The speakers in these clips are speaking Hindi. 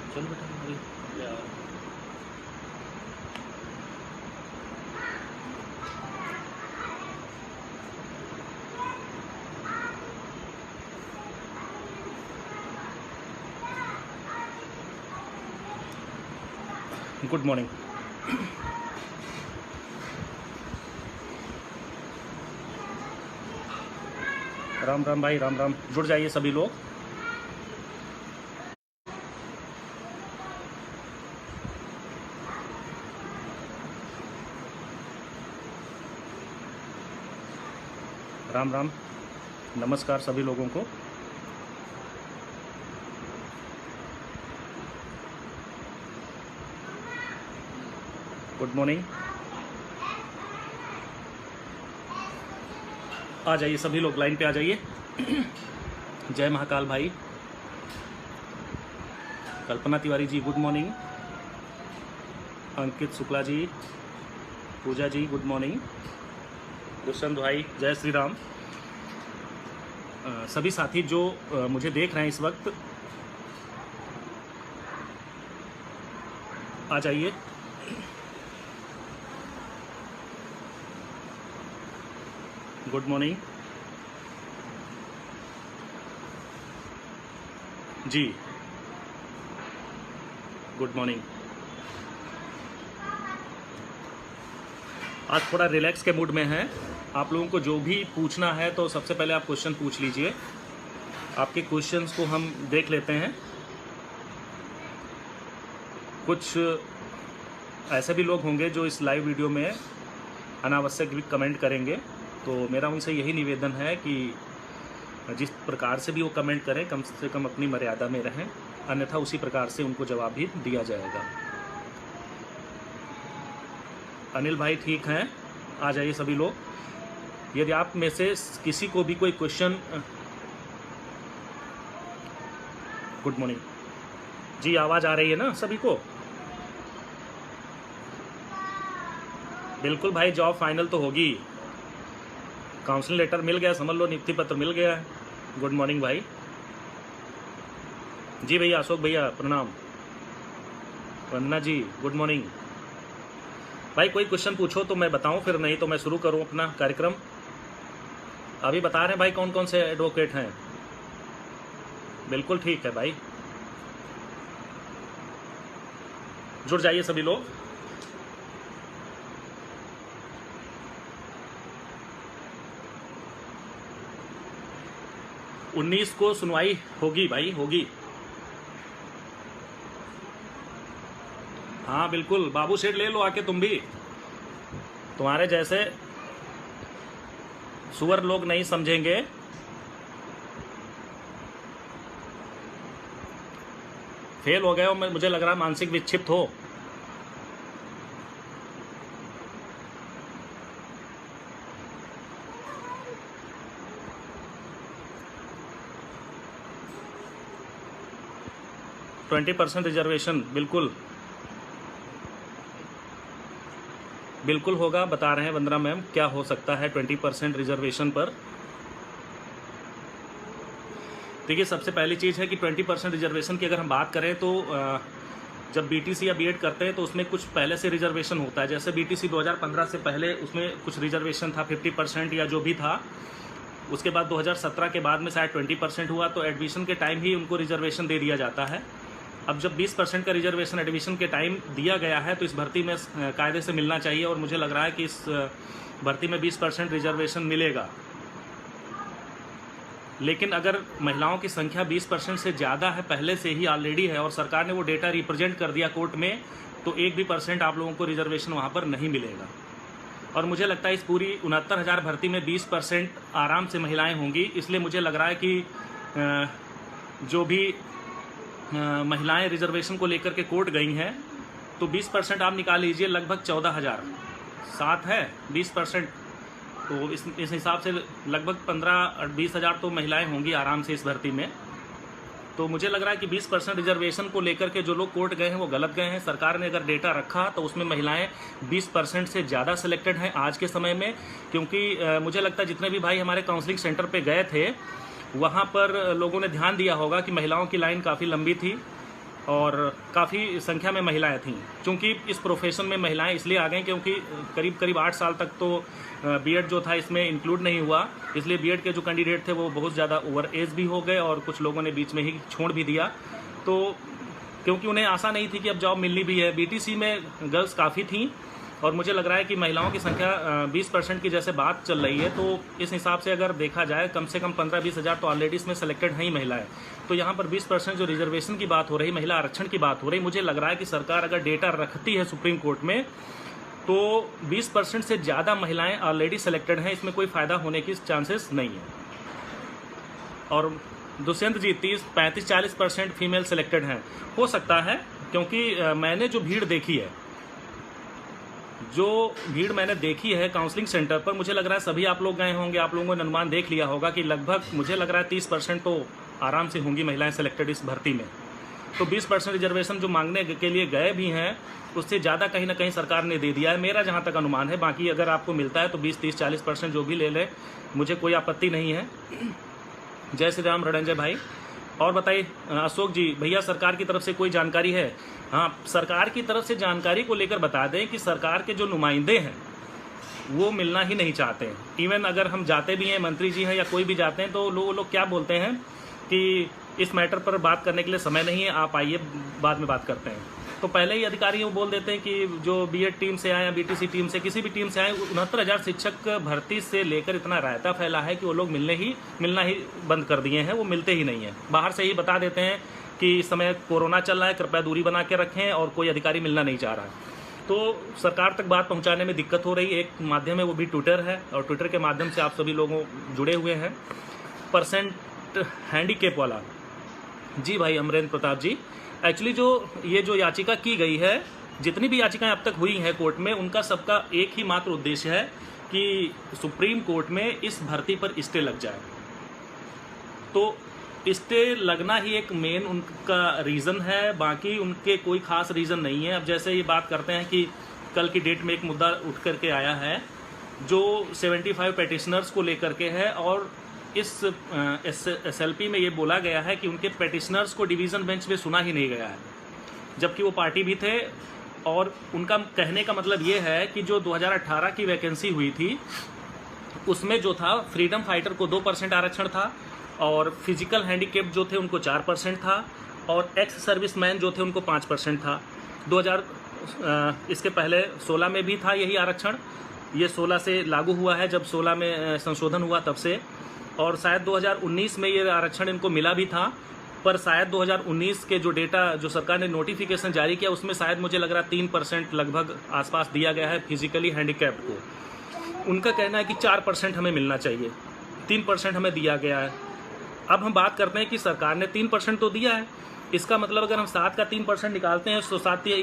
चल बेटा अभी यार। Good morning. राम राम भाई, राम राम। जुड़ जाइए सभी लोग। राम राम, नमस्कार सभी लोगों को। Good morning. आ जाइए सभी लोग, लाइन पे आ जाइए। जय महाकाल भाई। कल्पना तिवारी जी गुड मॉर्निंग। अंकित शुक्ला जी, पूजा जी गुड मॉर्निंग। दुष्यंत भाई जय श्री राम। सभी साथी जो मुझे देख रहे हैं इस वक्त, आ जाइए। गुड मॉर्निंग जी, गुड मॉर्निंग। आज थोड़ा रिलैक्स के मूड में हैं। आप लोगों को जो भी पूछना है तो सबसे पहले आप क्वेश्चन पूछ लीजिए। आपके क्वेश्चंस को हम देख लेते हैं। कुछ ऐसे भी लोग होंगे जो इस लाइव वीडियो में अनावश्यक भी कमेंट करेंगे, तो मेरा उनसे यही निवेदन है कि जिस प्रकार से भी वो कमेंट करें कम से कम अपनी मर्यादा में रहें, अन्यथा उसी प्रकार से उनको जवाब भी दिया जाएगा। अनिल भाई ठीक हैं, आ जाइए सभी लोग। यदि आप में से किसी को भी कोई क्वेश्चन, गुड मॉर्निंग जी, आवाज़ आ रही है ना सभी को? बिल्कुल भाई, जॉब फाइनल तो होगी। काउंसलिंग लेटर मिल गया, समझ लो नियुक्ति पत्र मिल गया है। गुड मॉर्निंग भाई। जी भैया, अशोक भैया प्रणाम। वंदना जी गुड मॉर्निंग। भाई कोई क्वेश्चन पूछो तो मैं बताऊं, फिर नहीं तो मैं शुरू करूं अपना कार्यक्रम। अभी बता रहे हैं भाई कौन कौन से एडवोकेट हैं। बिल्कुल ठीक है भाई, जुड़ जाइए सभी लोग। उन्नीस को सुनवाई होगी भाई, होगी। हाँ बिल्कुल, बाबू सेठ ले लो आके तुम भी। तुम्हारे जैसे सुअर लोग नहीं समझेंगे। फेल हो गए हो, मुझे लग रहा है मानसिक विक्षिप्त हो। %20 रिजर्वेशन बिल्कुल बिल्कुल होगा, बता रहे हैं वंदना मैम क्या हो सकता है 20% रिजर्वेशन पर। देखिए सबसे पहली चीज़ है कि 20% रिजर्वेशन की अगर हम बात करें तो जब बीटीसी या बीएड करते हैं तो उसमें कुछ पहले से रिजर्वेशन होता है। जैसे बीटीसी 2015 से पहले उसमें कुछ रिजर्वेशन था 50% या जो भी था। उसके बाद 2017 के बाद में शायद 20% हुआ, तो एडमिशन के टाइम ही उनको रिजर्वेशन दे दिया जाता है। अब जब 20% का रिजर्वेशन एडमिशन के टाइम दिया गया है तो इस भर्ती में कायदे से मिलना चाहिए, और मुझे लग रहा है कि इस भर्ती में 20% रिजर्वेशन मिलेगा। लेकिन अगर महिलाओं की संख्या 20% से ज़्यादा है, पहले से ही ऑलरेडी है, और सरकार ने वो डेटा रिप्रेजेंट कर दिया कोर्ट में, तो 1 भी % आप लोगों को रिजर्वेशन वहाँ पर नहीं मिलेगा। और मुझे लगता है इस पूरी 69,000 भर्ती में 20% आराम से महिलाएं होंगी। इसलिए मुझे लग रहा है कि जो भी महिलाएं रिजर्वेशन को लेकर के कोर्ट गई हैं, तो 20% आप निकाल लीजिए, लगभग 14,000 साथ है 20%, तो इस हिसाब से लगभग 15-20 हज़ार तो महिलाएं होंगी आराम से इस भर्ती में। तो मुझे लग रहा है कि 20% रिजर्वेशन को लेकर के जो लोग कोर्ट गए हैं वो गलत गए हैं। सरकार ने अगर डेटा रखा तो उसमें महिलाएं 20% से ज़्यादा सिलेक्टेड हैं आज के समय में, क्योंकि मुझे लगता है जितने भी भाई हमारे काउंसलिंग सेंटर पे गए थे वहाँ पर लोगों ने ध्यान दिया होगा कि महिलाओं की लाइन काफ़ी लंबी थी, और काफ़ी संख्या में महिलाएं थीं। चूँकि इस प्रोफेशन में महिलाएं इसलिए आ गई क्योंकि करीब करीब 8 साल तक तो बीएड जो था इसमें इंक्लूड नहीं हुआ, इसलिए बीएड के जो कैंडिडेट थे वो बहुत ज़्यादा ओवर एज भी हो गए और कुछ लोगों ने बीच में ही छोड़ भी दिया। तो क्योंकि उन्हें आशा नहीं थी कि अब जॉब मिलनी भी है। बीटीसी में गर्ल्स काफ़ी थीं और मुझे लग रहा है कि महिलाओं की संख्या 20% की जैसे बात चल रही है, तो इस हिसाब से अगर देखा जाए कम से कम 15-20 हज़ार तो ऑलरेडी इसमें सेलेक्टेड हैं ही महिलाएं। तो यहाँ पर 20% जो रिजर्वेशन की बात हो रही, महिला आरक्षण की बात हो रही, मुझे लग रहा है कि सरकार अगर डेटा रखती है सुप्रीम कोर्ट में तो 20% से ज़्यादा महिलाएं ऑलरेडी सेलेक्टेड हैं, इसमें कोई फ़ायदा होने की चांसेस नहीं है। और दुष्यंत जी 35-40% फीमेल सेलेक्टेड हैं, हो सकता है, क्योंकि मैंने जो भीड़ देखी है काउंसलिंग सेंटर पर, मुझे लग रहा है सभी आप लोग गए होंगे, आप लोगों ने अनुमान देख लिया होगा कि लगभग मुझे लग रहा है 30% तो आराम से होंगी महिलाएं सेलेक्टेड इस भर्ती में। तो 20% रिजर्वेशन जो मांगने के लिए गए भी हैं उससे ज़्यादा कहीं ना कहीं सरकार ने दे दिया है, मेरा जहाँ तक अनुमान है। बाकी अगर आपको मिलता है तो 20-30-40% जो भी ले ले, मुझे कोई आपत्ति नहीं है। जय श्री राम रणंजय भाई। और बताइए अशोक जी, भैया सरकार की तरफ से कोई जानकारी है? हाँ, सरकार की तरफ से जानकारी को लेकर बता दें कि सरकार के जो नुमाइंदे हैं वो मिलना ही नहीं चाहते हैं। इवन अगर हम जाते भी हैं, मंत्री जी हैं या कोई भी जाते हैं, तो लोग क्या बोलते हैं कि इस मैटर पर बात करने के लिए समय नहीं है, आप आइए बाद में बात करते हैं। तो पहले ही अधिकारी वो बोल देते हैं कि जो बीएड टीम से आए या बीटीसी टीम से, किसी भी टीम से आए, 69,000 शिक्षक भर्ती से लेकर इतना रायता फैला है कि वो लोग मिलना ही बंद कर दिए हैं, वो मिलते ही नहीं है। बाहर से ही बता देते हैं कि इस समय कोरोना चल रहा है, कृपया दूरी बना के रखें, और कोई अधिकारी मिलना नहीं चाह रहा है। तो सरकार तक बात पहुंचाने में दिक्कत हो रही है। एक माध्यम है वो भी ट्विटर है, और ट्विटर के माध्यम से आप सभी लोगों जुड़े हुए हैं। परसेंट हैंडीकेप वाला जी भाई अमरेंद्र प्रताप जी, एक्चुअली जो याचिका की गई है, जितनी भी याचिकाएं अब तक हुई हैं कोर्ट में, उनका सबका एक ही मात्र उद्देश्य है कि सुप्रीम कोर्ट में इस भर्ती पर स्टे लग जाए। तो स्टे लगना ही एक मेन उनका रीज़न है, बाकी उनके कोई खास रीज़न नहीं है। अब जैसे ये बात करते हैं कि कल की डेट में एक मुद्दा उठ करके आया है जो 75 पेटिशनर्स को लेकर के है, और इस SLP में ये बोला गया है कि उनके पेटिशनर्स को डिवीज़न बेंच में सुना ही नहीं गया है, जबकि वो पार्टी भी थे। और उनका कहने का मतलब ये है कि जो 2018 की वैकेंसी हुई थी उसमें जो था, फ्रीडम फाइटर को 2% आरक्षण था, और फिजिकल हैंडीकेप जो थे उनको 4% था, और एक्स सर्विसमैन जो थे उनको 5% था। इसके पहले 16 में भी था यही आरक्षण, ये 16 से लागू हुआ है, जब 16 में संशोधन हुआ तब से। और शायद 2019 में ये आरक्षण इनको मिला भी था, पर शायद 2019 के जो डेटा जो सरकार ने नोटिफिकेशन जारी किया उसमें शायद मुझे लग रहा है 3% लगभग आसपास दिया गया है फिजिकली हैंडीकैप को। उनका कहना है कि 4% हमें मिलना चाहिए, 3% हमें दिया गया है। अब हम बात करते हैं कि सरकार ने 3% तो दिया है, इसका मतलब अगर हम 7 का 3% निकालते हैं तो 7 या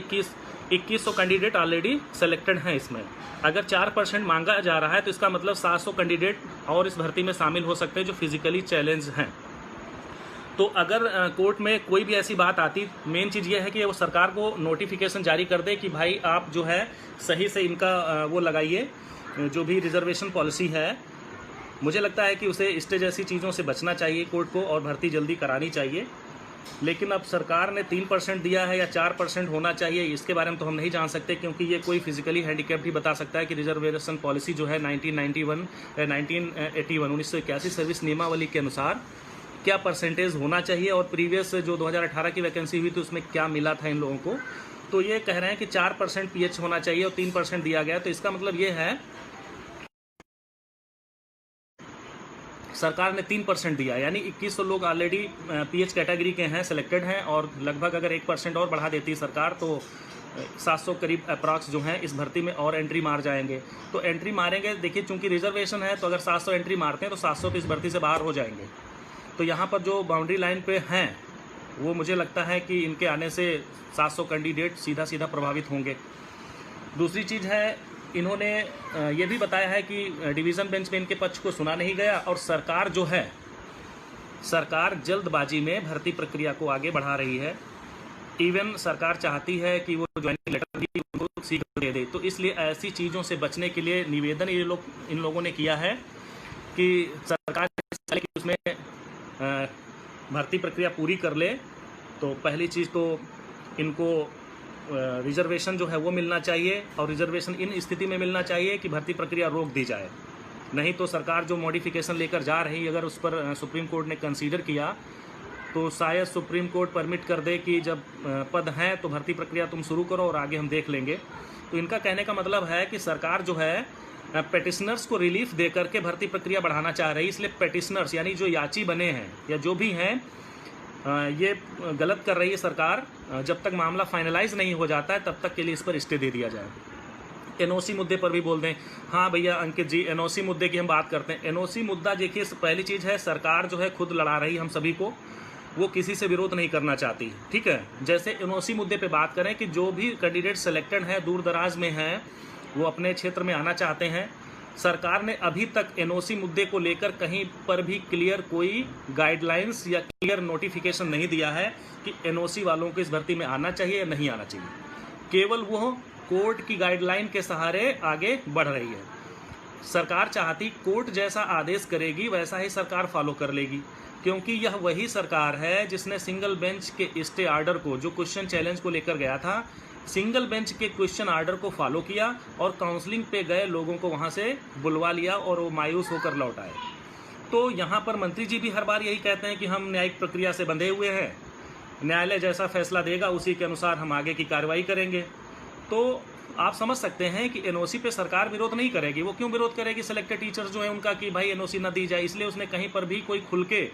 2100 कैंडिडेट ऑलरेडी सेलेक्टेड हैं इसमें। अगर 4% मांगा जा रहा है तो इसका मतलब 700 कैंडिडेट और इस भर्ती में शामिल हो सकते हैं जो फिजिकली चैलेंज हैं। तो अगर कोर्ट में कोई भी ऐसी बात आती, मेन चीज़ ये है कि वो सरकार को नोटिफिकेशन जारी कर दे कि भाई आप जो है सही से इनका वो लगाइए, जो भी रिजर्वेशन पॉलिसी है। मुझे लगता है कि उसे स्टे जैसी चीज़ों से बचना चाहिए कोर्ट को, और भर्ती जल्दी करानी चाहिए। लेकिन अब सरकार ने 3% दिया है या 4% होना चाहिए, इसके बारे में तो हम नहीं जान सकते, क्योंकि ये कोई फिजिकली हैंडीकैप्ड ही बता सकता है कि रिजर्वेशन पॉलिसी जो है 1981 सर्विस नियमावली के अनुसार क्या परसेंटेज होना चाहिए, और प्रीवियस जो 2018 की वैकेंसी हुई थी उसमें क्या मिला था इन लोगों को। तो ये कह रहे हैं कि 4% PH होना चाहिए और 3% दिया गया। तो इसका मतलब ये है सरकार ने 3% दिया, यानी 2100 लोग ऑलरेडी PH कैटेगरी के हैं, सिलेक्टेड हैं, और लगभग अगर 1% और बढ़ा देती है सरकार तो 700 करीब अप्रॉक्स जो हैं इस भर्ती में और एंट्री मार जाएंगे। तो एंट्री मारेंगे, देखिए चूंकि रिजर्वेशन है तो अगर 700 एंट्री मारते हैं तो 700 तो इस भर्ती से बाहर हो जाएंगे। तो यहाँ पर जो बाउंड्री लाइन पे हैं वो मुझे लगता है कि इनके आने से 700 कैंडिडेट सीधा प्रभावित होंगे। दूसरी चीज़ है, इन्होंने ये भी बताया है कि डिवीज़न बेंच में इनके पक्ष को सुना नहीं गया, और सरकार जो है, सरकार जल्दबाजी में भर्ती प्रक्रिया को आगे बढ़ा रही है। इवन सरकार चाहती है कि वो ज्वाइनिंग लेटर भी उनको शीघ्र दे दे। तो इसलिए ऐसी चीज़ों से बचने के लिए निवेदन इन लोगों ने किया है कि सरकार उसमें भर्ती प्रक्रिया पूरी कर ले। तो पहली चीज़ तो इनको रिजर्वेशन जो है वो मिलना चाहिए, और रिजर्वेशन इन स्थिति में मिलना चाहिए कि भर्ती प्रक्रिया रोक दी जाए। नहीं तो सरकार जो मॉडिफिकेशन लेकर जा रही, अगर उस पर सुप्रीम कोर्ट ने कंसीडर किया तो शायद सुप्रीम कोर्ट परमिट कर दे कि जब पद हैं तो भर्ती प्रक्रिया तुम शुरू करो और आगे हम देख लेंगे। तो इनका कहने का मतलब है कि सरकार जो है पेटिशनर्स को रिलीफ दे करके भर्ती प्रक्रिया बढ़ाना चाह रही है। इसलिए पेटिशनर्स यानी जो याची बने हैं या जो भी हैं, ये गलत कर रही है सरकार। जब तक मामला फाइनलाइज नहीं हो जाता है तब तक के लिए इस पर स्टे दे दिया जाए। एनओसी मुद्दे पर भी बोल दें। हाँ भैया अंकित जी, एनओसी मुद्दे की हम बात करते हैं। एनओसी मुद्दा देखिए, पहली चीज़ है सरकार जो है खुद लड़ा रही हम सभी को, वो किसी से विरोध नहीं करना चाहती, ठीक है। जैसे एनओसी मुद्दे पे बात करें कि जो भी कैंडिडेट सेलेक्टेड हैं, दूर दराज में हैं, वो अपने क्षेत्र में आना चाहते हैं, सरकार ने अभी तक एनओसी मुद्दे को लेकर कहीं पर भी क्लियर कोई गाइडलाइंस या क्लियर नोटिफिकेशन नहीं दिया है कि एनओसी वालों को इस भर्ती में आना चाहिए या नहीं आना चाहिए। केवल वो कोर्ट की गाइडलाइन के सहारे आगे बढ़ रही है। सरकार चाहती कोर्ट जैसा आदेश करेगी वैसा ही सरकार फॉलो कर लेगी, क्योंकि यह वही सरकार है जिसने सिंगल बेंच के स्टे आर्डर को, जो क्वेश्चन चैलेंज को लेकर गया था, सिंगल बेंच के क्वेश्चन आर्डर को फॉलो किया और काउंसलिंग पे गए लोगों को वहां से बुलवा लिया और वो मायूस होकर लौट आए। तो यहाँ पर मंत्री जी भी हर बार यही कहते हैं कि हम न्यायिक प्रक्रिया से बंधे हुए हैं, न्यायालय जैसा फैसला देगा उसी के अनुसार हम आगे की कार्रवाई करेंगे। तो आप समझ सकते हैं कि एनओसी पे सरकार विरोध नहीं करेगी। वो क्यों विरोध करेगी? सिलेक्टेड टीचर्स जो है उनका कि भाई एनओसी ना दी जाए, इसलिए उसने कहीं पर भी कोई खुल के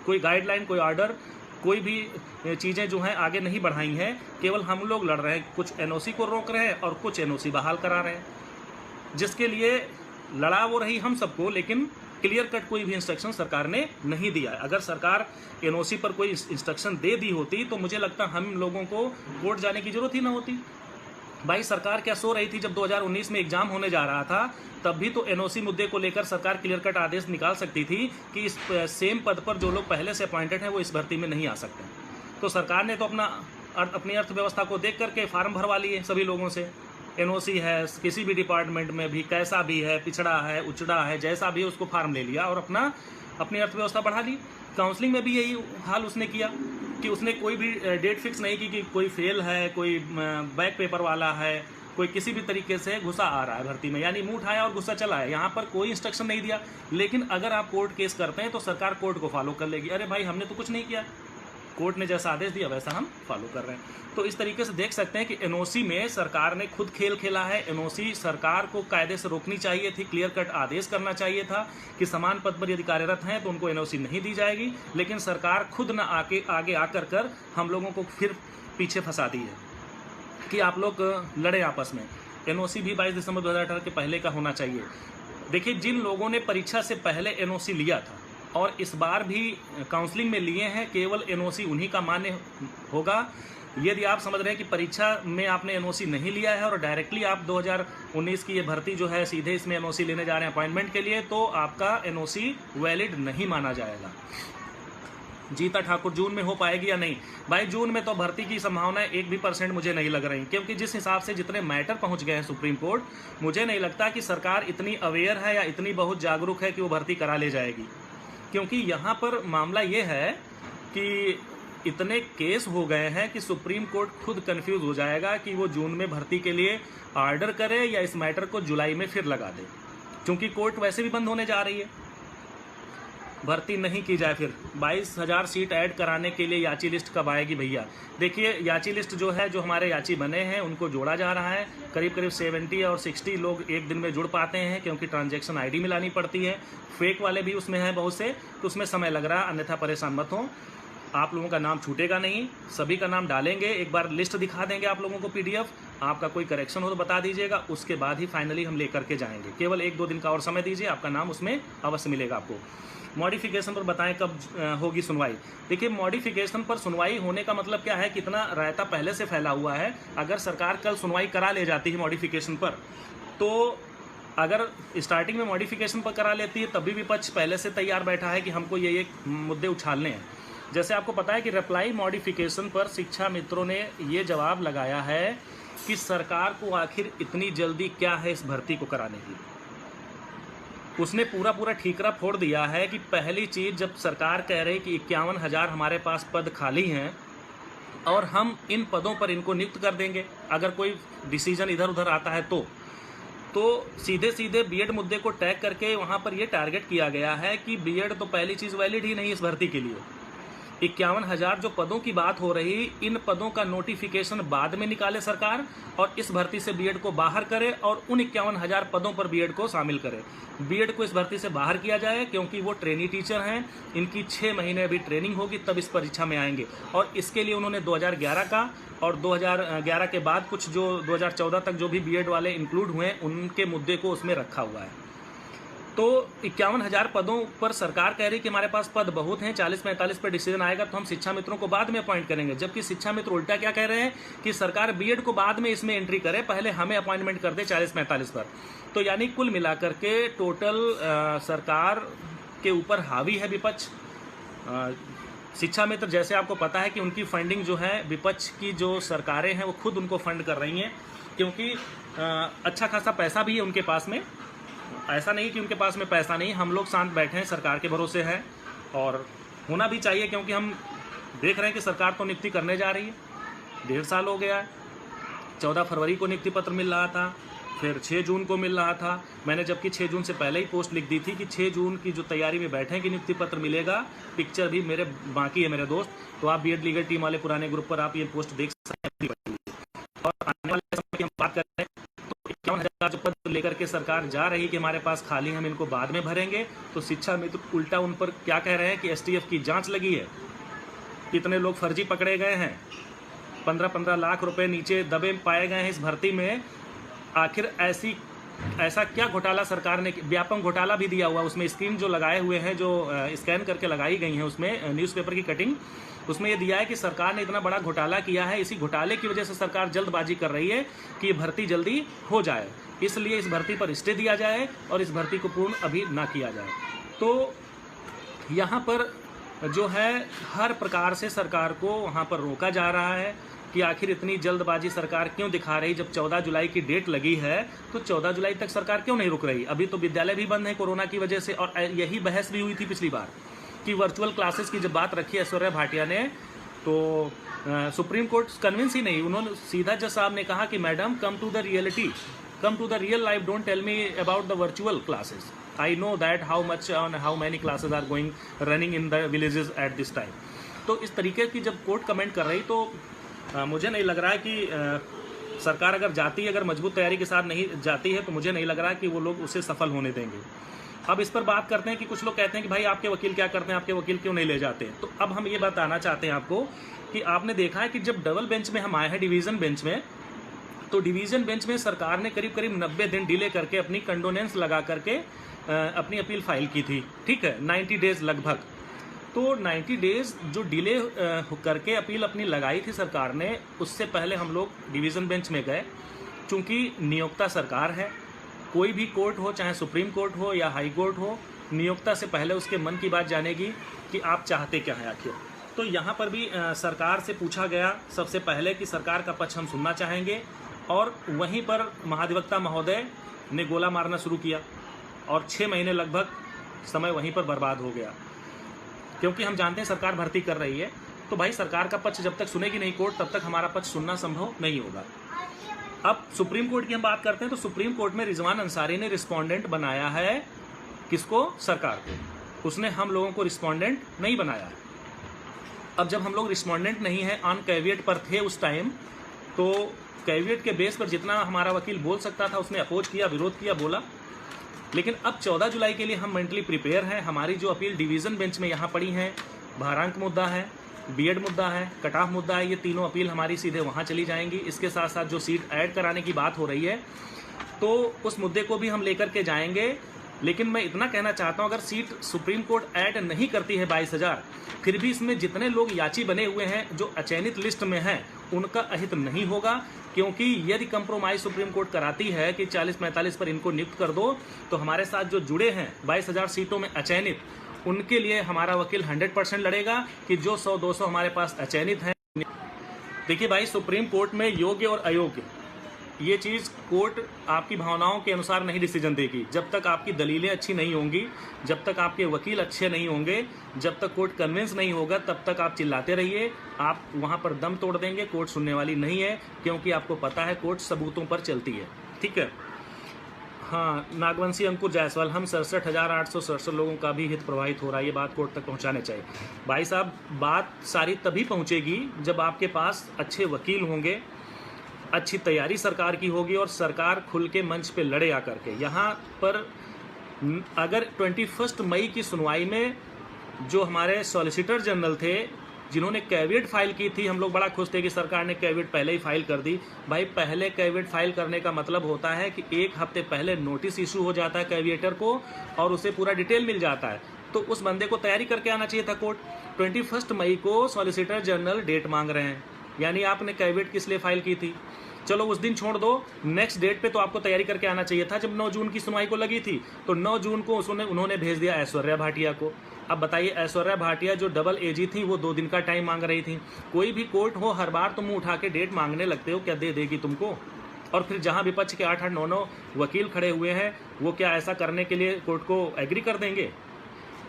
कोई गाइडलाइन, कोई ऑर्डर, कोई भी चीज़ें जो हैं आगे नहीं बढ़ाई हैं। केवल हम लोग लड़ रहे हैं, कुछ एनओसी को रोक रहे हैं और कुछ एनओसी बहाल करा रहे हैं, जिसके लिए लड़ा वो रही हम सबको, लेकिन क्लियर कट कोई भी इंस्ट्रक्शन सरकार ने नहीं दिया है। अगर सरकार एनओसी पर कोई इंस्ट्रक्शन दे दी होती तो मुझे लगता हम लोगों को कोर्ट जाने की जरूरत ही ना होती। भाई सरकार क्या सो रही थी? जब 2019 में एग्जाम होने जा रहा था तब भी तो एनओसी मुद्दे को लेकर सरकार क्लियर कट आदेश निकाल सकती थी कि इस सेम पद पर जो लोग पहले से अपॉइंटेड हैं वो इस भर्ती में नहीं आ सकते। तो सरकार ने तो अपनी अर्थव्यवस्था को देख करके फार्म भरवा लिए सभी लोगों से। एनओसी है किसी भी डिपार्टमेंट में भी, कैसा भी है, पिछड़ा है, उचड़ा है, जैसा भी है, उसको फार्म ले लिया और अपनी अर्थव्यवस्था बढ़ा ली। काउंसलिंग में भी यही हाल उसने किया कि उसने कोई भी डेट फिक्स नहीं की कि कोई फेल है, कोई बैक पेपर वाला है, कोई किसी भी तरीके से घुसा आ रहा है भर्ती में, यानी मुंह उठाया और गुस्सा चला है। यहाँ पर कोई इंस्ट्रक्शन नहीं दिया। लेकिन अगर आप कोर्ट केस करते हैं तो सरकार कोर्ट को फॉलो कर लेगी। अरे भाई हमने तो कुछ नहीं किया, कोर्ट ने जैसा आदेश दिया वैसा हम फॉलो कर रहे हैं। तो इस तरीके से देख सकते हैं कि एनओसी में सरकार ने खुद खेल खेला है। एनओसी सरकार को कायदे से रोकनी चाहिए थी, क्लियर कट आदेश करना चाहिए था कि समान पद पर यदि कार्यरत हैं तो उनको एनओसी नहीं दी जाएगी। लेकिन सरकार खुद न आगे आकर हम लोगों को फिर पीछे फंसा दी है कि आप लोग लड़े आपस में। एनओसी भी 22 दिसंबर 2018 के पहले का होना चाहिए। देखिए, जिन लोगों ने परीक्षा से पहले एनओसी लिया था और इस बार भी काउंसलिंग में लिए हैं, केवल एनओसी उन्हीं का मान्य होगा। यदि आप समझ रहे हैं कि परीक्षा में आपने एनओसी नहीं लिया है और डायरेक्टली आप 2019 की ये भर्ती जो है सीधे इसमें एनओसी लेने जा रहे हैं अपॉइंटमेंट के लिए, तो आपका एनओसी वैलिड नहीं माना जाएगा। जीता ठाकुर, जून में हो पाएगी या नहीं? भाई जून में तो भर्ती की संभावनाएं 1% मुझे नहीं लग रही, क्योंकि जिस हिसाब से जितने मैटर पहुंच गए हैं सुप्रीम कोर्ट, मुझे नहीं लगता कि सरकार इतनी अवेयर है या इतनी बहुत जागरूक है कि वो भर्ती करा ले जाएगी। क्योंकि यहाँ पर मामला ये है कि इतने केस हो गए हैं कि सुप्रीम कोर्ट खुद कंफ्यूज हो जाएगा कि वो जून में भर्ती के लिए ऑर्डर करे या इस मैटर को जुलाई में फिर लगा दे, क्योंकि कोर्ट वैसे भी बंद होने जा रही है। भर्ती नहीं की जाए फिर 22,000 सीट ऐड कराने के लिए याची लिस्ट कब आएगी भैया? देखिए, याची लिस्ट जो है, जो हमारे याची बने हैं उनको जोड़ा जा रहा है। करीब 70 और 60 लोग एक दिन में जुड़ पाते हैं, क्योंकि ट्रांजैक्शन आईडी मिलानी पड़ती है। फेक वाले भी उसमें हैं बहुत से, तो उसमें समय लग रहा है। अन्यथा परेशान मत हो, आप लोगों का नाम छूटेगा नहीं, सभी का नाम डालेंगे। एक बार लिस्ट दिखा देंगे आप लोगों को PDF, आपका कोई करेक्शन हो तो बता दीजिएगा, उसके बाद ही फाइनली हम लेकर के जाएंगे। केवल 1-2 दिन का और समय दीजिए, आपका नाम उसमें अवश्य मिलेगा आपको। मॉडिफिकेशन पर बताएं कब होगी सुनवाई? देखिए, मॉडिफिकेशन पर सुनवाई होने का मतलब क्या है, कितना रायता पहले से फैला हुआ है। अगर सरकार कल सुनवाई करा ले जाती है मॉडिफिकेशन पर, तो अगर स्टार्टिंग में मॉडिफिकेशन पर करा लेती है तब भी विपक्ष पहले से तैयार बैठा है कि हमको ये मुद्दे उछालने हैं। जैसे आपको पता है कि रिप्लाई मॉडिफिकेशन पर शिक्षा मित्रों ने ये जवाब लगाया है कि सरकार को आखिर इतनी जल्दी क्या है इस भर्ती को कराने की। उसने पूरा ठीकरा फोड़ दिया है कि पहली चीज़, जब सरकार कह रही कि 51,000 हमारे पास पद खाली हैं और हम इन पदों पर इनको नियुक्त कर देंगे अगर कोई डिसीजन इधर उधर आता है तो सीधे सीधे बीएड मुद्दे को टैग करके वहाँ पर ये टारगेट किया गया है कि बीएड तो पहली चीज़ वैलिड ही नहीं इस भर्ती के लिए। 51,000 जो पदों की बात हो रही, इन पदों का नोटिफिकेशन बाद में निकाले सरकार और इस भर्ती से बीएड को बाहर करे और उन 51,000 पदों पर बीएड को शामिल करे। बीएड को इस भर्ती से बाहर किया जाए क्योंकि वो ट्रेनी टीचर हैं, इनकी 6 महीने अभी ट्रेनिंग होगी तब इस परीक्षा में आएंगे। और इसके लिए उन्होंने 2011 का और 2011 के बाद कुछ जो 2014 तक जो भी बीएड वाले इंक्लूड हुए उनके मुद्दे को उसमें रखा हुआ है। तो 51,000 पदों पर सरकार कह रही कि हमारे पास पद बहुत हैं, 40-45 पर डिसीजन आएगा तो हम शिक्षा मित्रों को बाद में अपॉइंट करेंगे, जबकि शिक्षा मित्र उल्टा क्या कह रहे हैं कि सरकार बीएड को बाद में इसमें एंट्री करे, पहले हमें अपॉइंटमेंट कर दे 40-45 पर। तो यानी कुल मिलाकर के टोटल सरकार के ऊपर हावी है विपक्ष। शिक्षा मित्र जैसे आपको पता है कि उनकी फंडिंग जो है विपक्ष की जो सरकारें हैं वो खुद उनको फंड कर रही हैं, क्योंकि अच्छा खासा पैसा भी है उनके पास में। ऐसा नहीं कि उनके पास में पैसा नहीं, हम लोग शांत बैठे हैं, सरकार के भरोसे हैं और होना भी चाहिए, क्योंकि हम देख रहे हैं कि सरकार तो नियुक्ति करने जा रही है। 1.5 साल हो गया है, 14 फरवरी को नियुक्ति पत्र मिल रहा था, फिर 6 जून को मिल रहा था। मैंने जबकि 6 जून से पहले ही पोस्ट लिख दी थी कि 6 जून की जो तैयारी में बैठे हैं कि नियुक्ति पत्र मिलेगा। पिक्चर भी मेरे बाकी है मेरे दोस्त, तो आप बीएड लीगल टीम वाले पुराने ग्रुप पर आप ये पोस्ट देख सकते हैं। और आने वाले समय की हम बात कर रहे हैं तो 51,000 जो पद लेकर के सरकार जा रही कि हमारे पास खाली, हम इनको बाद में भरेंगे। तो शिक्षा मित्र उल्टा उन पर क्या कह रहे हैं कि एसटीएफ की जांच लगी है, कितने लोग फर्जी पकड़े गए हैं, 15-15 लाख रुपए नीचे दबे पाए गए हैं इस भर्ती में। आखिर ऐसा क्या घोटाला सरकार ने, व्यापक घोटाला भी दिया हुआ उसमें, स्क्रीन जो लगाए हुए हैं जो स्कैन करके लगाई गई हैं उसमें न्यूज़पेपर की कटिंग, उसमें ये दिया है कि सरकार ने इतना बड़ा घोटाला किया है। इसी घोटाले की वजह से सरकार जल्दबाजी कर रही है कि ये भर्ती जल्दी हो जाए, इसलिए इस भर्ती पर स्टे दिया जाए और इस भर्ती को पूर्ण अभी ना किया जाए। तो यहाँ पर जो है हर प्रकार से सरकार को वहाँ पर रोका जा रहा है कि आखिर इतनी जल्दबाजी सरकार क्यों दिखा रही। जब 14 जुलाई की डेट लगी है तो 14 जुलाई तक सरकार क्यों नहीं रुक रही। अभी तो विद्यालय भी बंद है कोरोना की वजह से, और यही बहस भी हुई थी पिछली बार कि वर्चुअल क्लासेस की जब बात रखी ऐश्वर्या भाटिया ने, तो सुप्रीम कोर्ट कन्विंस ही नहीं, उन्होंने सीधा जज साहब ने कहा कि madam come to the reality, come to the real life, don't tell me about the virtual classes, I know that how much on how many classes are going running in the villages at this time. तो इस तरीके की जब कोर्ट कमेंट कर रही तो मुझे नहीं लग रहा है कि सरकार अगर जाती है, अगर मजबूत तैयारी के साथ नहीं जाती है तो मुझे नहीं लग रहा है कि वो लोग उसे सफल होने देंगे। अब इस पर बात करते हैं कि कुछ लोग कहते हैं कि भाई आपके वकील क्या करते हैं, आपके वकील क्यों नहीं ले जाते। तो अब हम ये बताना चाहते हैं आपको कि आपने देखा है कि जब डबल बेंच में हम आए हैं डिवीज़न बेंच में, तो डिवीज़न बेंच में सरकार ने करीब करीब 90 दिन डिले करके अपनी कंडोनेंस लगा करके अपनी अपील फाइल की थी, ठीक है, 90 डेज लगभग। तो 90 डेज जो डिले करके अपील अपनी लगाई थी सरकार ने, उससे पहले हम लोग डिवीज़न बेंच में गए। चूँकि नियोक्ता सरकार है, कोई भी कोर्ट हो, चाहे सुप्रीम कोर्ट हो या हाई कोर्ट हो, नियोक्ता से पहले उसके मन की बात जानेगी कि आप चाहते क्या हैं आखिर। तो यहाँ पर भी सरकार से पूछा गया सबसे पहले कि सरकार का पक्ष हम सुनना चाहेंगे, और वहीं पर महाधिवक्ता महोदय ने गोला मारना शुरू किया और 6 महीने लगभग समय वहीं पर बर्बाद हो गया। क्योंकि हम जानते हैं सरकार भर्ती कर रही है, तो भाई सरकार का पक्ष जब तक सुनेगी नहीं कोर्ट, तब तक हमारा पक्ष सुनना संभव नहीं होगा। अब सुप्रीम कोर्ट की हम बात करते हैं तो सुप्रीम कोर्ट में रिजवान अंसारी ने रिस्पोंडेंट बनाया है, किसको, सरकार को। उसने हम लोगों को रिस्पोंडेंट नहीं बनाया है। अब जब हम लोग रिस्पोंडेंट नहीं है, ऑन कैविएट पर थे उस टाइम, तो कैविएट के बेस पर जितना हमारा वकील बोल सकता था उसने अपोज किया, विरोध किया, बोला। लेकिन अब 14 जुलाई के लिए हम मेंटली प्रिपेयर हैं। हमारी जो अपील डिवीज़न बेंच में यहाँ पड़ी हैं, भारांक मुद्दा है, बीएड मुद्दा है, कट ऑफ मुद्दा है, ये तीनों अपील हमारी सीधे वहाँ चली जाएंगी। इसके साथ साथ जो सीट ऐड कराने की बात हो रही है, तो उस मुद्दे को भी हम लेकर के जाएंगे। लेकिन मैं इतना कहना चाहता हूँ, अगर सीट सुप्रीम कोर्ट ऐड नहीं करती है 22,000, फिर भी इसमें जितने लोग याची बने हुए हैं जो अचयनित लिस्ट में हैं, उनका अहित नहीं होगा। क्योंकि यदि कंप्रोमाइज सुप्रीम कोर्ट कराती है कि 40-45 पर इनको नियुक्त कर दो, तो हमारे साथ जो जुड़े हैं 22,000 सीटों में अचयनित, उनके लिए हमारा वकील 100% लड़ेगा कि जो 100-200 हमारे पास अचयनित हैं। देखिए भाई, सुप्रीम कोर्ट में योग्य और अयोग्य ये चीज़ कोर्ट आपकी भावनाओं के अनुसार नहीं डिसीजन देगी। जब तक आपकी दलीलें अच्छी नहीं होंगी, जब तक आपके वकील अच्छे नहीं होंगे, जब तक कोर्ट कन्विंस नहीं होगा, तब तक आप चिल्लाते रहिए। आप वहाँ पर दम तोड़ देंगे, कोर्ट सुनने वाली नहीं है, क्योंकि आपको पता है कोर्ट सबूतों पर चलती है। ठीक है। हाँ, नागवंशी अंकुर जायसवाल, हम 67,867 लोगों का भी हित प्रभावित हो रहा है, ये बात कोर्ट तक पहुंचाने चाहिए। भाई साहब, बात सारी तभी पहुंचेगी जब आपके पास अच्छे वकील होंगे, अच्छी तैयारी सरकार की होगी और सरकार खुल के मंच पे लड़े आकर के। यहाँ पर अगर 21 मई की सुनवाई में जो हमारे सॉलिसिटर जनरल थे, जिन्होंने कैविएट फाइल की थी, हम लोग बड़ा खुश थे कि सरकार ने कैविएट पहले ही फाइल कर दी। भाई, पहले कैविएट फाइल करने का मतलब होता है कि 1 हफ्ते पहले नोटिस इशू हो जाता है कैविएटर को और उसे पूरा डिटेल मिल जाता है। तो उस बंदे को तैयारी करके आना चाहिए था कोर्ट। 21 मई को सॉलिसिटर जनरल डेट मांग रहे हैं, यानी आपने कैविएट किस लिए फाइल की थी? चलो उस दिन छोड़ दो, नेक्स्ट डेट पे तो आपको तैयारी करके आना चाहिए था। जब 9 जून की सुनवाई को लगी थी तो 9 जून को उन्होंने भेज दिया ऐश्वर्या भाटिया को। अब बताइए, ऐश्वर्या भाटिया जो डबल एजी थी, वो 2 दिन का टाइम मांग रही थी। कोई भी कोर्ट हो, हर बार तुम उठा के डेट मांगने लगते हो, क्या दे देगी तुमको? और फिर जहां विपक्ष के 8-8, 9-9 वकील खड़े हुए हैं, वो क्या ऐसा करने के लिए कोर्ट को एग्री कर देंगे?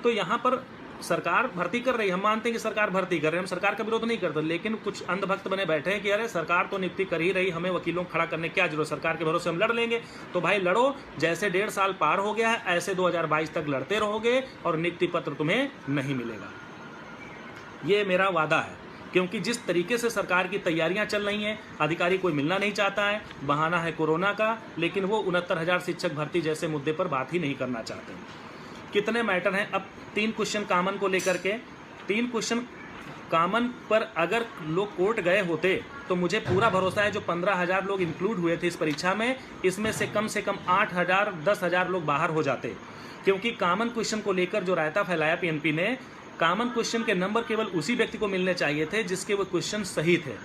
तो यहाँ पर सरकार भर्ती कर रही है, हम मानते हैं कि सरकार भर्ती कर रहे हैं, हम सरकार का विरोध नहीं करते, लेकिन कुछ अंधभक्त बने बैठे हैं कि अरे सरकार तो नियुक्ति कर ही रही, हमें वकीलों को खड़ा करने क्या जरूरत, सरकार के भरोसे हम लड़ लेंगे। तो भाई लड़ो, जैसे 1.5 साल पार हो गया है ऐसे 2022 तक लड़ते रहोगे और नियुक्ति पत्र तुम्हें नहीं मिलेगा। ये मेरा वादा है, क्योंकि जिस तरीके से सरकार की तैयारियां चल रही हैं, अधिकारी कोई मिलना नहीं चाहता है, बहाना है कोरोना का, लेकिन वो 69,000 शिक्षक भर्ती जैसे मुद्दे पर बात ही नहीं करना चाहते। कितने मैटर हैं? अब 3 क्वेश्चन कॉमन को लेकर के, 3 क्वेश्चन कॉमन पर अगर लोग कोर्ट गए होते तो मुझे पूरा भरोसा है जो 15,000 लोग इंक्लूड हुए थे इस परीक्षा में, इसमें से कम 8,000 10,000 लोग बाहर हो जाते। क्योंकि कॉमन क्वेश्चन को लेकर जो रायता फैलाया पीएनपी ने, कॉमन क्वेश्चन के नंबर केवल उसी व्यक्ति को मिलने चाहिए थे जिसके वो क्वेश्चन सही थे।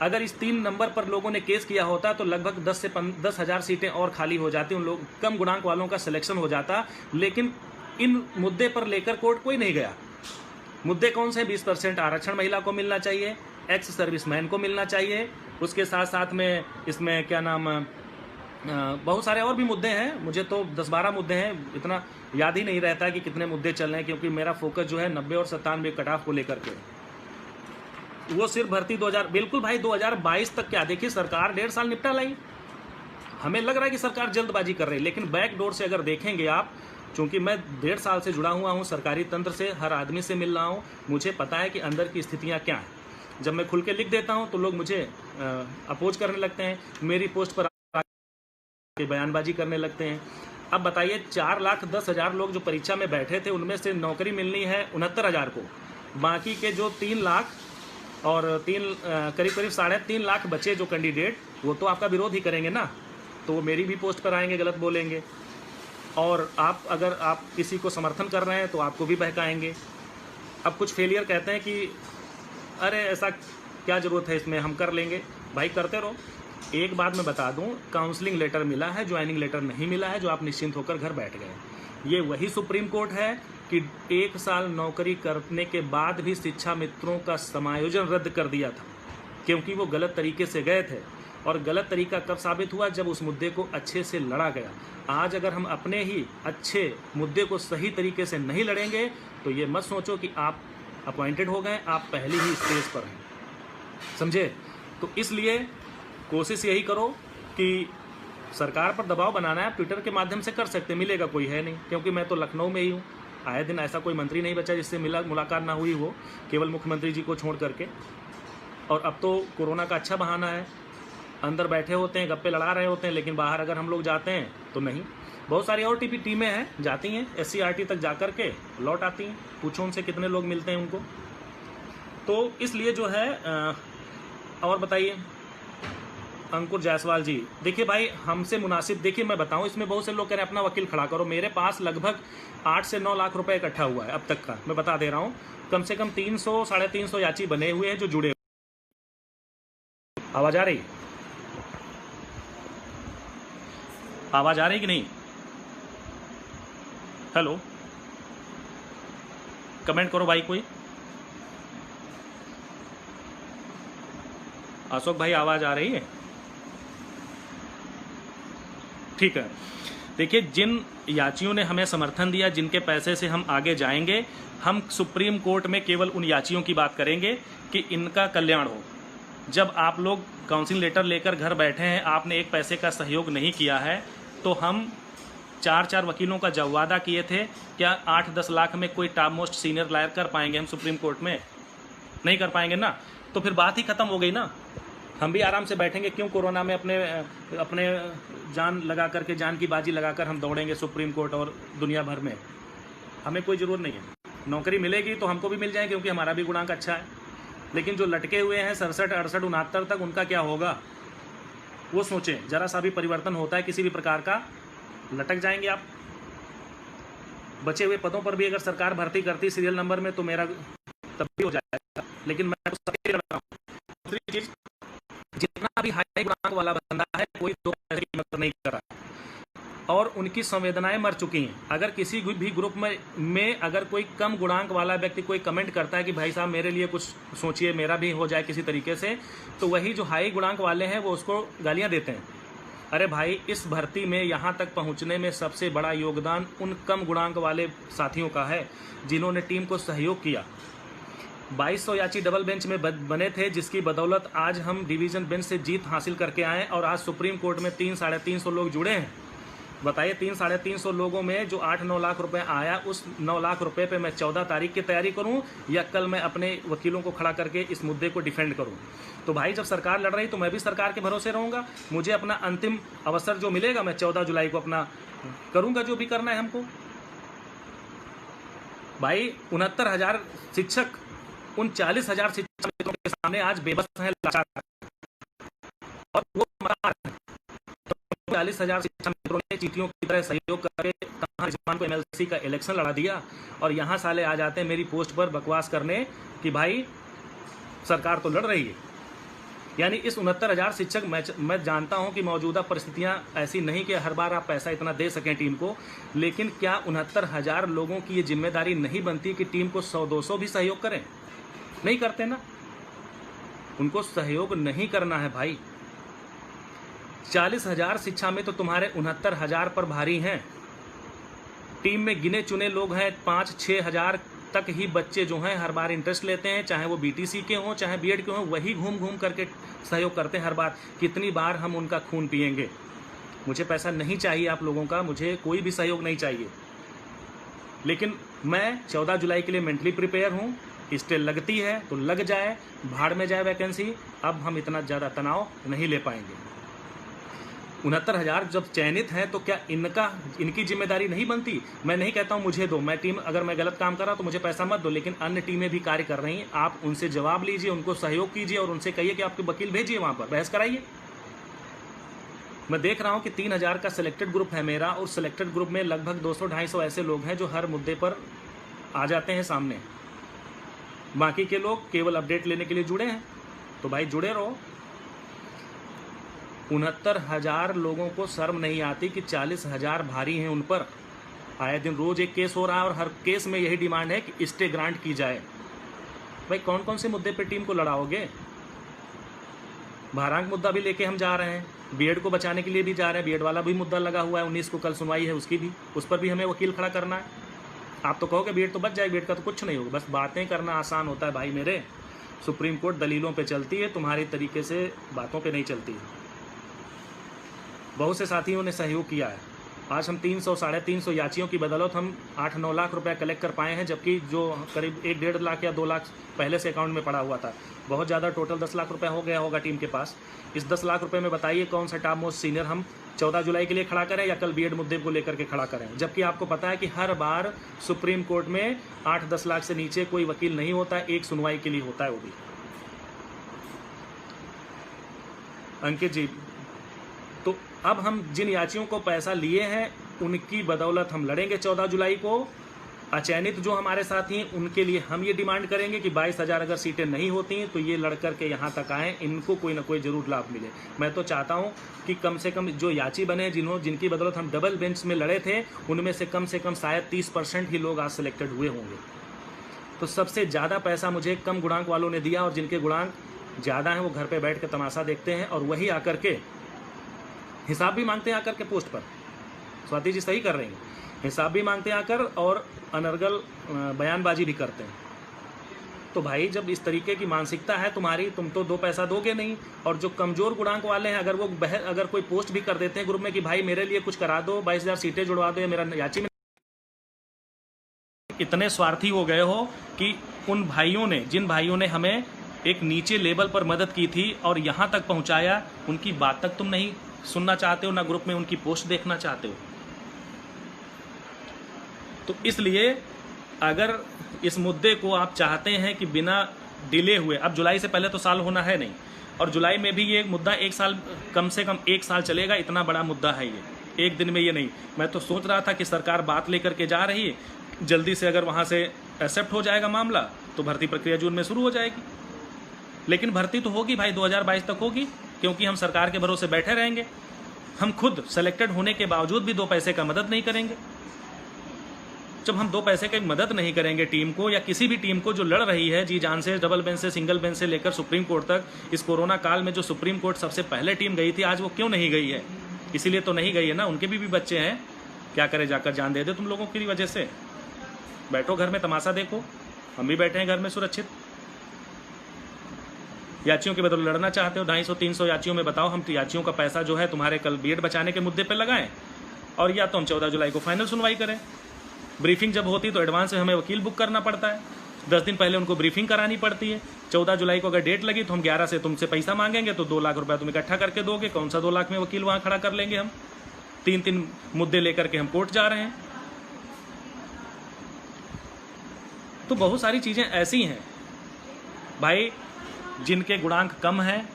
अगर इस 3 नंबर पर लोगों ने केस किया होता तो लगभग 10,000 सीटें और खाली हो जाती, उन लोग कम गुणांक वालों का सिलेक्शन हो जाता। लेकिन इन मुद्दे पर लेकर कोर्ट कोई नहीं गया। मुद्दे कौन से? 20% आरक्षण महिला को मिलना चाहिए, एक्स सर्विसमैन को मिलना चाहिए, उसके साथ साथ में इसमें क्या नाम, बहुत सारे और भी मुद्दे हैं, मुझे तो 10-12 मुद्दे हैं, इतना याद ही नहीं रहता है कि कितने मुद्दे चल रहे हैं, क्योंकि मेरा फोकस जो है 90 और 97 कट ऑफ को लेकर के। वो सिर्फ भर्ती 2000, बिल्कुल भाई 2022 तक क्या, देखिए सरकार 1.5 साल निपटा लाई। हमें लग रहा है कि सरकार जल्दबाजी कर रही है, लेकिन बैक डोर से अगर देखेंगे आप, चूंकि मैं 1.5 साल से जुड़ा हुआ हूँ सरकारी तंत्र से, हर आदमी से मिल रहा हूँ, मुझे पता है कि अंदर की स्थितियाँ क्या हैं। जब मैं खुल के लिख देता हूँ तो लोग मुझे अपोज करने लगते हैं, मेरी पोस्ट पर बयानबाजी करने लगते हैं। अब बताइए, 4,10,000 लोग जो परीक्षा में बैठे थे, उनमें से नौकरी मिलनी है 69,000 को, बाकी के जो 3 लाख और करीब 3.5 लाख बचे जो कैंडिडेट, वो तो आपका विरोध ही करेंगे ना, तो वो मेरी भी पोस्ट पर आएंगे, गलत बोलेंगे। और अगर आप किसी को समर्थन कर रहे हैं तो आपको भी बहकाएंगे। अब कुछ फेलियर कहते हैं कि अरे ऐसा क्या ज़रूरत है इसमें, हम कर लेंगे। भाई करते रहो। एक बात मैं बता दूं, काउंसलिंग लेटर मिला है, ज्वाइनिंग लेटर नहीं मिला है, जो आप निश्चिंत होकर घर बैठ गए। ये वही सुप्रीम कोर्ट है कि 1 साल नौकरी करने के बाद भी शिक्षा मित्रों का समायोजन रद्द कर दिया था, क्योंकि वो गलत तरीके से गए थे। और गलत तरीका कब साबित हुआ? जब उस मुद्दे को अच्छे से लड़ा गया। आज अगर हम अपने ही अच्छे मुद्दे को सही तरीके से नहीं लड़ेंगे तो ये मत सोचो कि आप अपॉइंटेड हो गए, आप पहले ही स्टेज पर हैं, समझे? तो इसलिए कोशिश यही करो कि सरकार पर दबाव बनाना है, ट्विटर के माध्यम से कर सकते, मिलेगा कोई है नहीं, क्योंकि मैं तो लखनऊ में ही हूँ। आए दिन ऐसा कोई मंत्री नहीं बचा जिससे मुलाकात ना हुई हो, केवल मुख्यमंत्री जी को छोड़ करके। और अब तो कोरोना का अच्छा बहाना है, अंदर बैठे होते हैं, गप्पे लड़ा रहे होते हैं, लेकिन बाहर अगर हम लोग जाते हैं तो नहीं। बहुत सारी और टीमें हैं, जाती हैं SCRT तक जा कर के लौट आती हैं, पूछो उनसे कितने लोग मिलते हैं उनको। तो इसलिए जो है और बताइए अंकुर जायसवाल जी, देखिए भाई हमसे मुनासिब, देखिए मैं बताऊं, इसमें बहुत से लोग कह रहे हैं अपना वकील खड़ा करो। मेरे पास लगभग 8 से 9 लाख रुपए इकट्ठा हुआ है अब तक का, मैं बता दे रहा हूँ। कम से कम 300 साढ़े 300 याची बने हुए हैं जो जुड़े। आवाज आ रही? आवाज आ रही कि नहीं? हेलो, कमेंट करो भाई कोई। अशोक भाई आवाज आ रही है? ठीक है, देखिए जिन याचियों ने हमें समर्थन दिया, जिनके पैसे से हम आगे जाएंगे, हम सुप्रीम कोर्ट में केवल उन याचियों की बात करेंगे कि इनका कल्याण हो। जब आप लोग काउंसिल लेटर लेकर घर बैठे हैं, आपने एक पैसे का सहयोग नहीं किया है, तो हम 4 वकीलों का जब वादा किए थे, क्या 8-10 लाख में कोई टॉप मोस्ट सीनियर लॉयर कर पाएंगे हम सुप्रीम कोर्ट में? नहीं कर पाएंगे ना, तो फिर बात ही खत्म हो गई ना। हम भी आराम से बैठेंगे, क्यों कोरोना में अपने जान लगा करके, जान की बाजी लगाकर हम दौड़ेंगे सुप्रीम कोर्ट और दुनिया भर में? हमें कोई ज़रूरत नहीं है। नौकरी मिलेगी तो हमको भी मिल जाए, क्योंकि हमारा भी गुणांक अच्छा है। लेकिन जो लटके हुए हैं 67, 68, 69 तक, उनका क्या होगा वो सोचें। जरा सा भी परिवर्तन होता है किसी भी प्रकार का, लटक जाएंगे आप। बचे हुए पदों पर भी अगर सरकार भर्ती करती सीरियल नंबर में, तो मेरा तब भी हो जाएगा। लेकिन मैं तो सबके लिए लड़ रहा हूं। दूसरी चीज, जितना भी हाई गुणांक वाला बंदा है, कोई 2 पैसे की मदद नहीं कर रहा, और उनकी संवेदनाएं मर चुकी हैं। अगर किसी भी ग्रुप में अगर कोई कम गुणांक वाला व्यक्ति कोई कमेंट करता है कि भाई साहब मेरे लिए कुछ सोचिए, मेरा भी हो जाए किसी तरीके से, तो वही जो हाई गुणांक वाले हैं वो उसको गालियां देते हैं। अरे भाई, इस भर्ती में यहाँ तक पहुँचने में सबसे बड़ा योगदान उन कम गुणांक वाले साथियों का है, जिन्होंने टीम को सहयोग किया। 2200 याची डबल बेंच में बने थे, जिसकी बदौलत आज हम डिवीज़न बेंच से जीत हासिल करके आए, और आज सुप्रीम कोर्ट में 300-350 लोग जुड़े हैं। बताइए, 300-350 लोगों में जो 8-9 लाख रुपए आया, उस 9 लाख रुपए पे मैं 14 तारीख की तैयारी करूं, या कल मैं अपने वकीलों को खड़ा करके इस मुद्दे को डिफेंड करूं? तो भाई, जब सरकार लड़ रही तो मैं भी सरकार के भरोसे रहूंगा। मुझे अपना अंतिम अवसर जो मिलेगा, मैं 14 जुलाई को अपना करूंगा जो भी करना है हमको। भाई, 69,000 शिक्षक उन 40,000 शिक्षक मित्रों के सामने आज बेबस हैं, लाचार हैं, और वो 40,000 शिक्षक मित्रों ने चीटियों की तरह सहयोग करके कहाँ रिजवान को MLC का इलेक्शन लड़ा दिया, और यहाँ साले आ जाते हैं मेरी पोस्ट पर बकवास करने कि भाई सरकार तो लड़ रही है। यानी इस 69,000 शिक्षक, मैं जानता हूं कि मौजूदा परिस्थितियां ऐसी नहीं कि हर बार आप पैसा इतना दे सकें टीम को, लेकिन क्या 69,000 लोगों की ये जिम्मेदारी नहीं बनती कि टीम को 100-200 भी सहयोग करें? नहीं करते ना, उनको सहयोग नहीं करना है भाई। 40,000 शिक्षा में तो तुम्हारे 69,000 पर भारी हैं। टीम में गिने चुने लोग हैं, 5-6 हज़ार तक ही बच्चे जो हैं हर बार इंटरेस्ट लेते हैं, चाहे वो BTC के हों चाहे BEd के हों, वही घूम घूम करके सहयोग करते हैं हर बार। कितनी बार हम उनका खून पिएंगे? मुझे पैसा नहीं चाहिए आप लोगों का, मुझे कोई भी सहयोग नहीं चाहिए, लेकिन मैं 14 जुलाई के लिए मेंटली प्रिपेयर हूँ। स्टे लगती है तो लग जाए, भाड़ में जाए वैकेंसी। अब हम इतना ज़्यादा तनाव नहीं ले पाएंगे। 69,000 जब चयनित हैं तो क्या इनकी जिम्मेदारी नहीं बनती? मैं नहीं कहता हूं मुझे दो, मैं टीम, अगर मैं गलत काम कर रहा तो मुझे पैसा मत दो, लेकिन अन्य टीमें भी कार्य कर रही हैं, आप उनसे जवाब लीजिए, उनको सहयोग कीजिए, और उनसे कहिए कि आपके वकील भेजिए, वहां पर बहस कराइए। मैं देख रहा हूं कि 3,000 का सिलेक्टेड ग्रुप है मेरा, और सिलेक्टेड ग्रुप में लगभग 200-250 ऐसे लोग हैं जो हर मुद्दे पर आ जाते हैं सामने। बाकी के लोग केवल अपडेट लेने के लिए जुड़े हैं, तो भाई जुड़े रहो। 69,000 लोगों को शर्म नहीं आती कि 40,000 भारी हैं उन पर। आए दिन रोज एक केस हो रहा है, और हर केस में यही डिमांड है कि स्टे ग्रांट की जाए। भाई, कौन कौन से मुद्दे पे टीम को लड़ाओगे? भारांक मुद्दा भी लेके हम जा रहे हैं, BEd को बचाने के लिए भी जा रहे हैं, BEd वाला भी मुद्दा लगा हुआ है, 19 को कल सुनवाई है उसकी भी, उस पर भी हमें वकील खड़ा करना है। आप तो कहोगे BEd तो बच जाएगी, BEd का तो कुछ नहीं होगा। बस बातें करना आसान होता है भाई मेरे। सुप्रीम कोर्ट दलीलों पे चलती है, तुम्हारी तरीके से बातों पे नहीं चलती है। बहुत से साथियों ने सहयोग किया है। आज हम 300-350 याचियों की बदौलत हम 8-9 लाख रुपए कलेक्ट कर पाए हैं, जबकि जो करीब 1-1.5 लाख या 2 लाख पहले से अकाउंट में पड़ा हुआ था। बहुत ज़्यादा, टोटल 10 लाख रुपए हो गया होगा टीम के पास। इस 10 लाख रुपए में बताइए कौन सा टॉप मोस्ट सीनियर हम 14 जुलाई के लिए खड़ा करें, या कल BEd मुद्दे को लेकर के खड़ा करें? जबकि आपको पता है कि हर बार सुप्रीम कोर्ट में 8-10 लाख से नीचे कोई वकील नहीं होता, एक सुनवाई के लिए होता है, वो भी। अंकित जी, तो अब हम जिन याचियों को पैसा लिए हैं उनकी बदौलत हम लड़ेंगे 14 जुलाई को। अचयनित जो हमारे साथी हैं उनके लिए हम ये डिमांड करेंगे कि 22,000 अगर सीटें नहीं होती तो ये लड़ करके यहाँ तक आएँ, इनको कोई ना कोई जरूर लाभ मिले। मैं तो चाहता हूँ कि कम से कम जो याची बने, जिनकी बदौलत हम डबल बेंच में लड़े थे, उनमें से कम शायद 30% ही लोग आज सिलेक्टेड हुए होंगे। तो सबसे ज़्यादा पैसा मुझे कम गुणांक वालों ने दिया, और जिनके गुणांक ज़्यादा हैं वो घर पर बैठ कर तमाशा देखते हैं, और वही आकर के हिसाब भी मांगते हैं आकर के पोस्ट पर। स्वाति जी सही कर रही हैं, हिसाब भी मांगते हैं आकर और अनर्गल बयानबाजी भी करते हैं। तो भाई जब इस तरीके की मानसिकता है तुम्हारी, तुम तो 2 पैसा दोगे नहीं। और जो कमज़ोर गुणांक वाले हैं, अगर वो अगर कोई पोस्ट भी कर देते हैं ग्रुप में कि भाई मेरे लिए कुछ करा दो, 22,000 सीटें जुड़वा दो, या मेरा याची में, इतने स्वार्थी हो गए हो कि उन भाइयों ने, जिन भाइयों ने हमें एक नीचे लेवल पर मदद की थी और यहाँ तक पहुँचाया, उनकी बात तक तुम नहीं सुनना चाहते हो, ना ग्रुप में उनकी पोस्ट देखना चाहते हो। तो इसलिए अगर इस मुद्दे को आप चाहते हैं कि बिना डिले हुए, अब जुलाई से पहले तो साल होना है नहीं, और जुलाई में भी ये मुद्दा 1 साल, कम से कम 1 साल चलेगा, इतना बड़ा मुद्दा है ये, एक दिन में ये नहीं। मैं तो सोच रहा था कि सरकार बात लेकर के जा रही है, जल्दी से अगर वहाँ से एक्सेप्ट हो जाएगा मामला तो भर्ती प्रक्रिया जून में शुरू हो जाएगी। लेकिन भर्ती तो होगी भाई, 2022 तक होगी, क्योंकि हम सरकार के भरोसे बैठे रहेंगे। हम खुद सेलेक्टेड होने के बावजूद भी 2 पैसे का मदद नहीं करेंगे। जब हम 2 पैसे की मदद नहीं करेंगे टीम को, या किसी भी टीम को जो लड़ रही है जी जान से, डबल बेंच से, सिंगल बेंच से लेकर सुप्रीम कोर्ट तक, इस कोरोना काल में जो सुप्रीम कोर्ट सबसे पहले टीम गई थी, आज वो क्यों नहीं गई है? इसीलिए तो नहीं गई है ना, उनके भी बच्चे हैं, क्या करे, जाकर जान दे दे तुम लोगों की वजह से। बैठो घर में तमाशा देखो, हम भी बैठे हैं घर में सुरक्षित। याचियों के बदले लड़ना चाहते हो 250-300 याचियों में, बताओ हम याचियों का पैसा जो है तुम्हारे कल बीएड बचाने के मुद्दे पर लगाएं, और या तो हम 14 जुलाई को फाइनल सुनवाई करें। ब्रीफिंग जब होती तो एडवांस में हमें वकील बुक करना पड़ता है, 10 दिन पहले उनको ब्रीफिंग करानी पड़ती है। 14 जुलाई को अगर डेट लगी तो हम 11 से तुमसे पैसा मांगेंगे, तो 2 लाख रुपया तुम इकट्ठा करके दोगे। कौन सा 2 लाख में वकील वहाँ खड़ा कर लेंगे हम? 3 मुद्दे लेकर के हम कोर्ट जा रहे हैं। तो बहुत सारी चीज़ें ऐसी हैं भाई, जिनके गुणांक कम हैं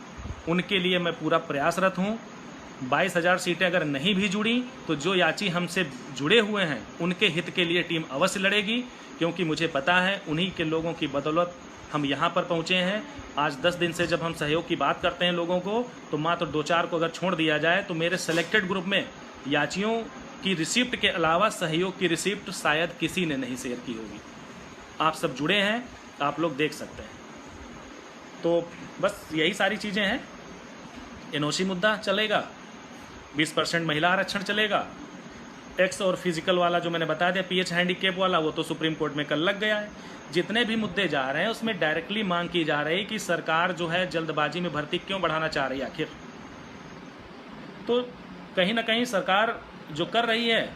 उनके लिए मैं पूरा प्रयासरत हूँ। 22,000 सीटें अगर नहीं भी जुड़ी तो जो याची हमसे जुड़े हुए हैं उनके हित के लिए टीम अवश्य लड़ेगी, क्योंकि मुझे पता है उन्हीं के लोगों की बदौलत हम यहाँ पर पहुँचे हैं। आज 10 दिन से जब हम सहयोग की बात करते हैं लोगों को, तो मात्र 2-4 को अगर छोड़ दिया जाए तो मेरे सेलेक्टेड ग्रुप में याचियों की रिसिप्ट के अलावा सहयोग की रिसिप्ट शायद किसी ने नहीं शेयर की होगी। आप सब जुड़े हैं, आप लोग देख सकते हैं। तो बस यही सारी चीज़ें हैं। एनओसी मुद्दा चलेगा, 20% महिला आरक्षण चलेगा, एक्स और फिजिकल वाला जो मैंने बता दिया, पीएच हैंडीकेप वाला, वो तो सुप्रीम कोर्ट में कल लग गया है। जितने भी मुद्दे जा रहे हैं उसमें डायरेक्टली मांग की जा रही है कि सरकार जो है जल्दबाजी में भर्ती क्यों बढ़ाना चाह रही है आखिर। तो कहीं ना कहीं सरकार जो कर रही है,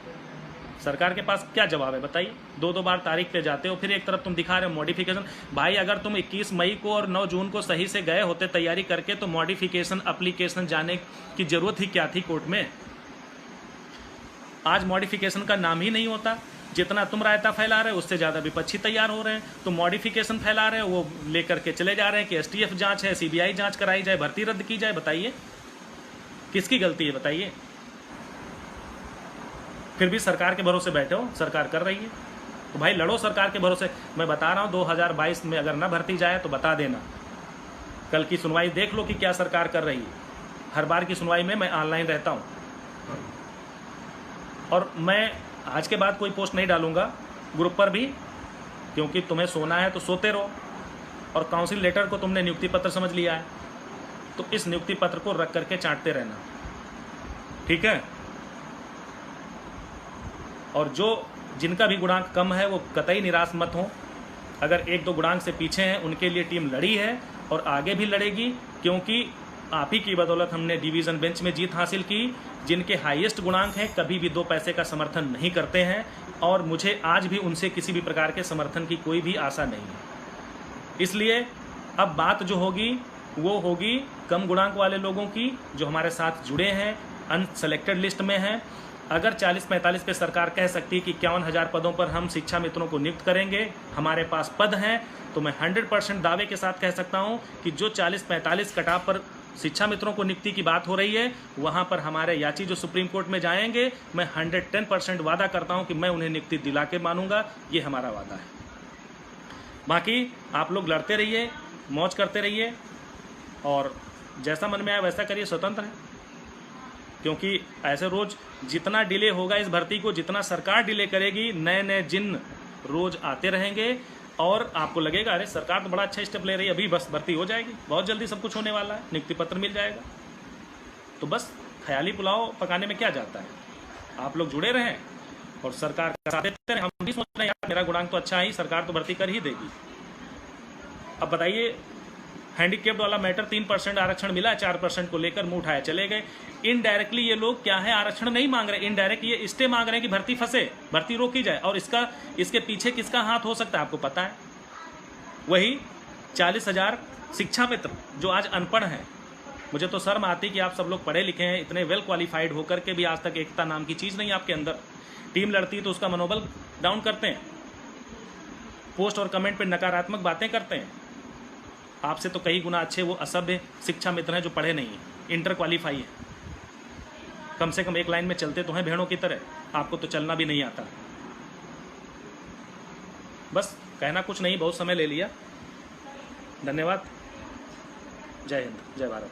सरकार के पास क्या जवाब है बताइए? 2-2 बार तारीख पे जाते हो, फिर एक तरफ तुम दिखा रहे हो मॉडिफिकेशन। भाई अगर तुम 21 मई को और 9 जून को सही से गए होते तैयारी करके, तो मॉडिफिकेशन एप्लीकेशन जाने की जरूरत ही क्या थी कोर्ट में? आज मॉडिफिकेशन का नाम ही नहीं होता। जितना तुम रायता फैला रहे हो उससे ज़्यादा विपक्षी तैयार हो रहे हैं। तो मॉडिफिकेशन फैला रहे हो, वो लेकर के चले जा रहे हैं कि एसटीएफ जांच है, सीबीआई जांच कराई जाए, भर्ती रद्द की जाए। बताइए किसकी गलती है? बताइए। फिर भी सरकार के भरोसे बैठे हो, सरकार कर रही है तो भाई लड़ो सरकार के भरोसे। मैं बता रहा हूँ 2022 में अगर ना भर्ती जाए तो बता देना, कल की सुनवाई देख लो कि क्या सरकार कर रही है। हर बार की सुनवाई में मैं ऑनलाइन रहता हूँ, और मैं आज के बाद कोई पोस्ट नहीं डालूंगा ग्रुप पर भी, क्योंकि तुम्हें सोना है तो सोते रहो। और काउंसिल लेटर को तुमने नियुक्ति पत्र समझ लिया है, तो इस नियुक्ति पत्र को रख करके चाटते रहना, ठीक है? और जो जिनका भी गुणांक कम है वो कतई निराश मत हो। अगर 1-2 गुणांक से पीछे हैं उनके लिए टीम लड़ी है और आगे भी लड़ेगी, क्योंकि आप ही की बदौलत हमने डिवीज़न बेंच में जीत हासिल की। जिनके हाईएस्ट गुणांक हैं कभी भी 2 पैसे का समर्थन नहीं करते हैं, और मुझे आज भी उनसे किसी भी प्रकार के समर्थन की कोई भी आशा नहीं है। इसलिए अब बात जो होगी वो होगी कम गुणांक वाले लोगों की, जो हमारे साथ जुड़े हैं, अनसेलेक्टेड लिस्ट में हैं। अगर 40-45 पे सरकार कह सकती है कि 51,000 पदों पर हम शिक्षा मित्रों को नियुक्त करेंगे, हमारे पास पद हैं, तो मैं 100% दावे के साथ कह सकता हूं कि जो 40-45 कटाव पर शिक्षा मित्रों को नियुक्ति की बात हो रही है, वहां पर हमारे याची जो सुप्रीम कोर्ट में जाएंगे, मैं 110% वादा करता हूं कि मैं उन्हें नियुक्ति दिला के मानूंगा। ये हमारा वादा है। बाकी आप लोग लड़ते रहिए, मौज करते रहिए, और जैसा मन में आए वैसा करिए, स्वतंत्र है। क्योंकि ऐसे रोज जितना डिले होगा इस भर्ती को, जितना सरकार डिले करेगी, नए नए जिन रोज आते रहेंगे, और आपको लगेगा अरे सरकार तो बड़ा अच्छा स्टेप ले रही है, अभी बस भर्ती हो जाएगी, बहुत जल्दी सब कुछ होने वाला है, नियुक्ति पत्र मिल जाएगा। तो बस ख्याली पुलाव पकाने में क्या जाता है, आप लोग जुड़े रहें और सरकार का साथ देते रहें। हम भी सोच रहे हैं यार मेरा गुणांक तो अच्छा है ही, सरकार तो भर्ती कर ही देगी। अब बताइए, हैंडीकेप्ड वाला मैटर 3% आरक्षण मिला, 4% को लेकर मुंह उठाया चले गए। इनडायरेक्टली ये लोग क्या है, आरक्षण नहीं मांग रहे, इनडायरेक्ट ये स्टे मांग रहे हैं कि भर्ती फंसे, भर्ती रोकी जाए। और इसके पीछे किसका हाथ हो सकता है आपको पता है? वही 40,000 शिक्षा मित्र जो आज अनपढ़ हैं। मुझे तो शर्म आती कि आप सब लोग पढ़े लिखे हैं, इतने वेल क्वालिफाइड होकर के भी आज तक एकता नाम की चीज़ नहीं आपके अंदर। टीम लड़ती है तो उसका मनोबल डाउन करते हैं, पोस्ट और कमेंट पे नकारात्मक बातें करते हैं। आपसे तो कई गुना अच्छे वो असभ्य शिक्षा मित्र हैं जो पढ़े नहीं हैं, इंटर क्वालिफाई है, कम से कम एक लाइन में चलते तो हैं भेड़ों की तरह, आपको तो चलना भी नहीं आता। बस कहना कुछ नहीं, बहुत समय ले लिया। धन्यवाद। जय हिंद, जय भारत।